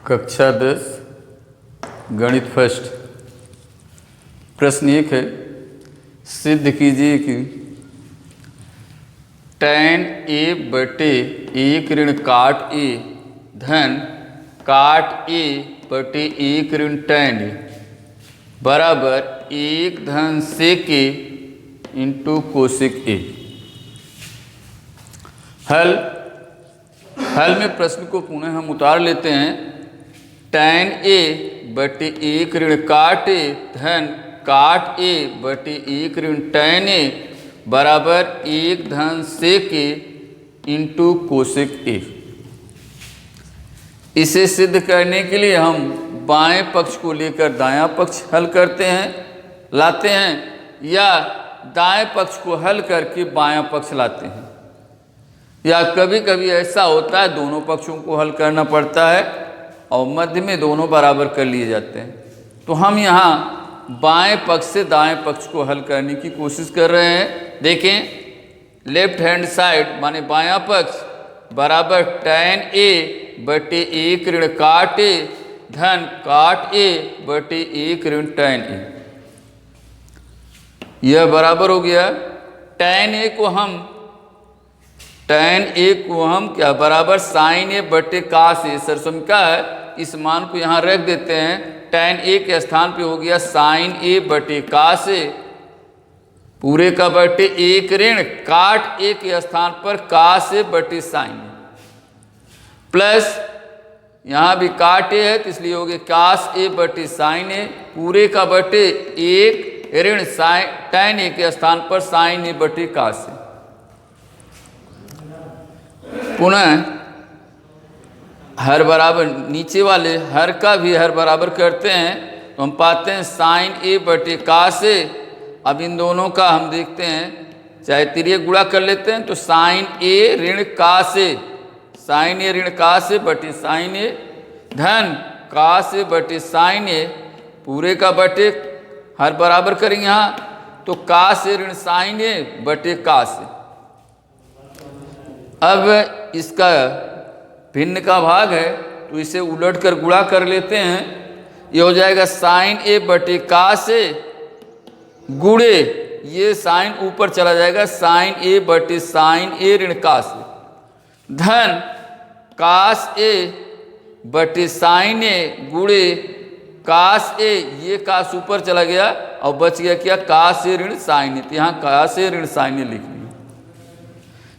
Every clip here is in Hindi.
कक्षा 10 गणित फर्स्ट। प्रश्न 1 है, सिद्ध कीजिए कि tan a बटे 1 ऋण काट a धन काट a बटे 1 ऋण tan a बराबर 1 धन sec a into cosec a। हल में प्रश्न को पुनः हम उतार लेते हैं। tan a बटे 1 ऋण काट a धन काट a बटे 1 ऋण tan a बराबर 1 धन sec a into cosec a। इसे सिद्ध करने के लिए हम बाएं पक्ष को लेकर दायां पक्ष हल करते हैं, लाते हैं, या दाएं पक्ष को हल करके बायां पक्ष लाते हैं, या कभी कभी ऐसा होता है दोनों पक्षों को हल करना पड़ता है और मध्य में दोनों बराबर कर लिए जाते हैं। तो हम यहाँ बाएं पक्ष से दाएं पक्ष को हल करने की कोशिश कर रहे हैं। देखें, लेफ्ट हैंड साइड माने बायां पक्ष बराबर tan a बटे 1 ऋण काट a धन काट a बटे 1 ऋण tan a। यह बराबर हो गया tan a को हम क्या बराबर sin a बटे cos a, सरसमिका है, इस मान को यहाँ रख देते हैं। tan a के स्थान पे हो गया sin a बटे cos a पूरे का बटे 1 ऋण काट a के स्थान पर cos a बटे sin a प्लस यहाँ भी काट a है तो इसलिए हो गया cos a बटे sin a पूरे का बटे 1 ऋण tan a के स्थान पर sin a बटे cos a। पुनः हर बराबर नीचे वाले हर का भी हर बराबर करते हैं तो हम पाते हैं sin a बटे cos a। अब इन दोनों का हम देखते हैं, चाहे तिर्यक गुणा कर लेते हैं तो sin a ऋण cos a, sin a ऋण cos a बटे sin a धन cos a बटे sin a पूरे का बटे हर बराबर करेंगे यहाँ तो cos a ऋण sin a बटे cos a। अब इसका भिन्न का भाग है तो इसे उलट कर गुणा कर लेते हैं। ये हो जाएगा sin a बटे cos a गुणे ये साइन ऊपर चला जाएगा sin a बटे sin a ऋण cos a धन cos a बटे sin a गुणे cos a, ये cos ऊपर चला गया और बच गया क्या cos a ऋण sin a, तो यहाँ cos a ऋण sin a लिख लिया।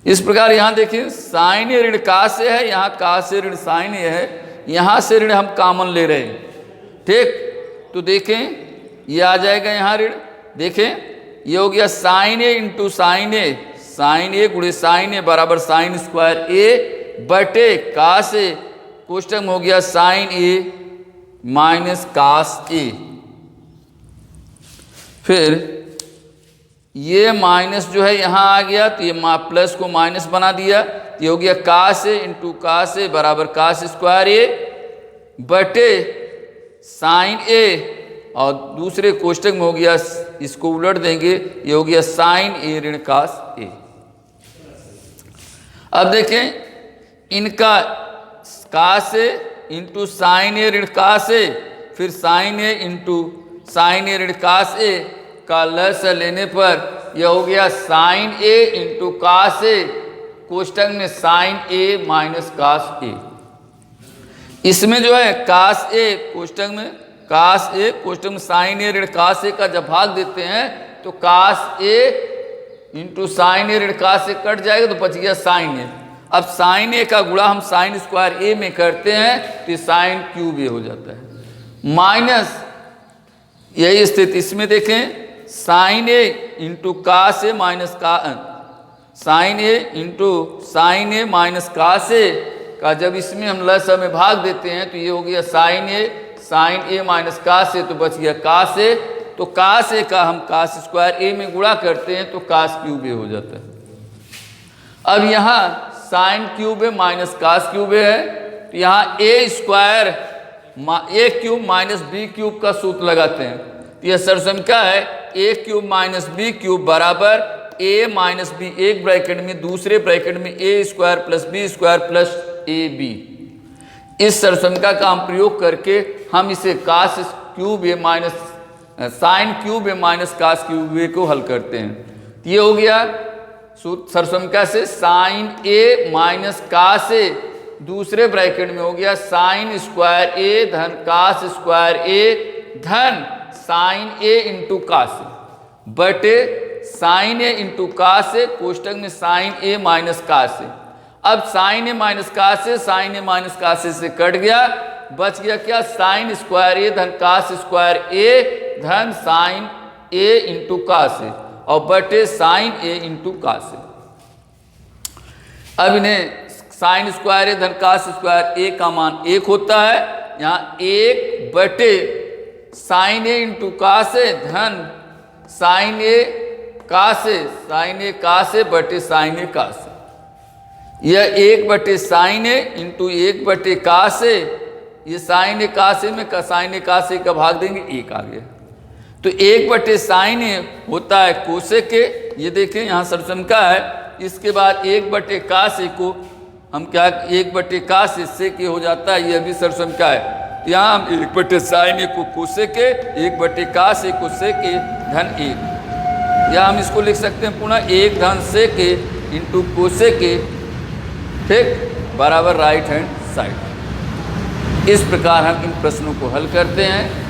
इस प्रकार यहाँ देखिए sin a ऋण cos a है, यहाँ cos a ऋण sin a है, यहाँ से ऋण हम कॉमन ले रहे हैं, ठीक। तो देखें ये आ जाएगा यहाँ ऋण, देखें ये हो गया sin a into sin a गुणे sin a बराबर sin स्क्वायर a बटे cos a कोष्टक में हो गया sin a minus cos a। फिर ये माइनस जो है यहाँ आ गया तो ये प्लस को माइनस बना दिया, ये हो गया cos a into cos a बराबर cos स्क्वायर a बटे sin a और दूसरे कोष्टक में हो गया, इसको उलट देंगे, ये हो गया sin a ऋण cos a। अब देखें इनका cos a into sin a ऋण cos a फिर sin a into sin a ऋण cos a का लस लेने पर यह हो गया sin a into cos a कोष्टक में sin a minus cos a। इसमें जो है cos a कोष्टक में कोष्टक में sin a ऋण cos a का जब भाग देते हैं तो cos a into sin a ऋण cos a कट जाएगा तो बच गया sin a। अब sin a का गुणा हम sin स्क्वायर a में करते हैं तो sin क्यूब a हो जाता है माइनस यही स्थिति इसमें देखें sin a into cos a minus sin a into sin a minus cos a का जब इसमें हम लस में भाग देते हैं तो ये हो गया sin a minus cos a तो बच गया cos a। तो cos a का हम cos स्क्वायर a में गुणा करते हैं तो cos क्यूब a हो जाता है। अब यहाँ sin cube a minus cos cube a है तो यहाँ a square a cube minus b cube का सूत्र लगाते हैं तो यह सरसमिका है a cube minus b cube बराबर a माइनस b, एक ब्रैकेट में दूसरे ब्रैकेट में a square plus b square plus ab। इस सर्वसंख्या का हम प्रयोग करके हम इसे कास क्यूब ए माइनस साइन क्यूब ए माइनस कास क्यूब ए को हल करते हैं। ये हो गया सर्वसंख्या से साइन ए माइनस कास ए, दूसरे ब्रैकेट में हो गया साइन स्क्वायर ए धन कास स्क्वायर ए धन साइन ए इंटू कास ए बटे साइन ए इंटू कास ए कोष्टक में साइन ए माइनस कास ए। अब साइन ए माइनस कास ए साइन ए माइनस कास ए से कट गया, बच गया क्या साइन स्क्वायर ए धन कास स्क्वायर ए धन साइन ए इंटू कास ए और बटे साइन ए इंटू कास ए। अब इन्हें साइन स्क्वायर ए धन कास स्क्वायर ए का मान 1 होता है, यहाँ 1 बटे साइन ए इंटू कास ए धन साइन ए कास ए, साइन ए कास ए बटे साइन ए कास ए। यह 1 बटे साइन ए इंटू 1 बटे कास ए, ये साइन ए कास ए में साइन ए कास ए का भाग देंगे 1 आ गया। तो 1 बटे साइन ए होता है कोसेक ए, ये देखें यहाँ सर्वसंख्या है, इसके बाद 1 बटे कास ए को हम क्या 1 बटे कास इससे के हो जाता है, ये भी सर्वसंख्या है। यहाँ हम 1 बटे साइन ए को कोसेक ए 1 बटे कास ए कोसेक ए धन 1, या हम इसको लिख सकते हैं पुनः 1 धन सेक ए इंटू कोसेक ए, ठीक, बराबर राइट हैंड साइड। इस प्रकार हम इन प्रश्नों को हल करते हैं।